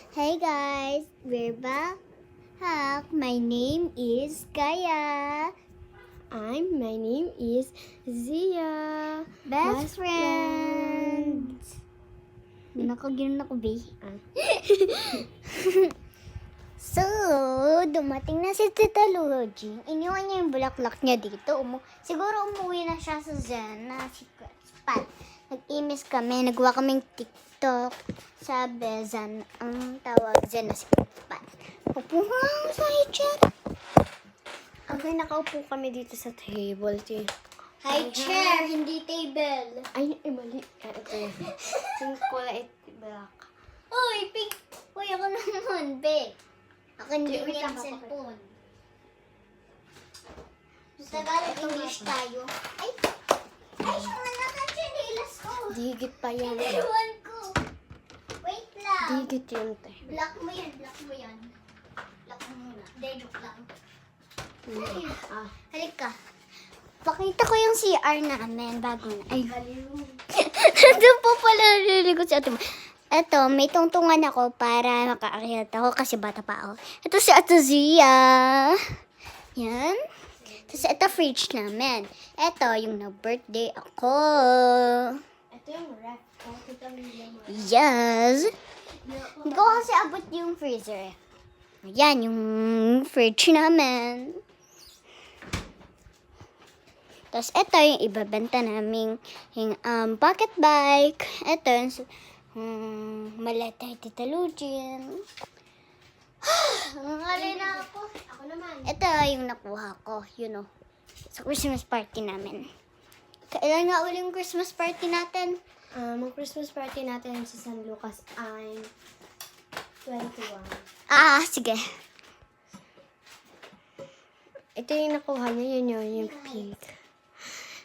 Hey guys, we're back. My name is Kaya. My name is Zia. Best friends. Gano'n ako, be. So, dumating na si Tita Luigi. Iniwan niya yung bulaklak niya dito. Siguro umuwi na siya sa Zen na secret spot. Nag-imis kami, nagawa kaming TikTok. Sabi, Zen, ang tawag Zen na secret spot. Upo nga ako sa chair. Okay, nakaupo kami dito sa table. High chair, hindi table. Ay, mali. Ito yun. Yung kulay black. Uy, pink. Uy, ako naman, be. Akin din Wait lang, yung cellphone. Sa Tagalog, English tayo. Ay, siya nga nakachinilas ko. Digit pa yan. Iniwan ko. Wait lang. Digit yun, te. Block mo yan. Block mo muna. Hindi, joke lang. Halika. Pakita ko yung CR namin bago na. Ay, doon po pala naliligo si ate mo. Eto, may tungtungan ako para makaakyat ako kasi bata pa ako. Ito si Ate Zia. Yan. Tapos ito fridge namin. Ito, yung nag-birthday ako. Ito yung ref. Yes. Hindi ko kasi abot yung freezer. Ayan, yung fridge namin. Tapos ito yung ibabenta naming yung pocket bike. Ito yung maleta yung Tita Lugin. Ang alay na ako. Ako naman. Ito yung nakuha ko, sa Christmas party namin. Kailan nga uli yung Christmas party natin? Ang Christmas party natin sa San Lucas ay 21. Sige. Ito yung nakuha niya, yung pink.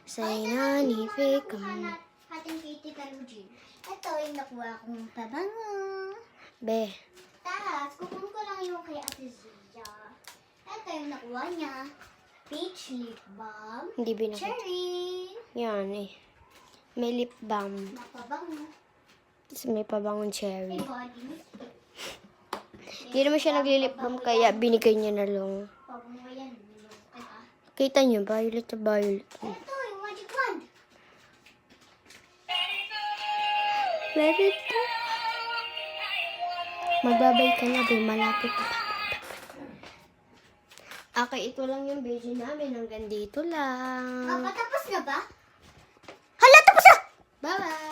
Say nanipik kami. Ating kay Tita Lugin. Ito yung nakuha kong pabango. Be. Tapos, kukunin ko lang yung kay Ate Zia. Ito yung nakuha niya. Peach lip balm. Hindi binakit. Cherry. Yan eh. May lip balm. Napabango. Tapos may pabangong cherry. May body mist. Hindi naman siya nagli-lip balm kaya binigay niya na lang. Pabango yan. Kita niyo, violet na violet. Ito yung magic wand. Let it go. Magbabay ka na, be. Malapit pa. Okay, ito lang yung video namin. Hanggang dito lang. Patapos na ba? Hala, tapos na! Bye-bye!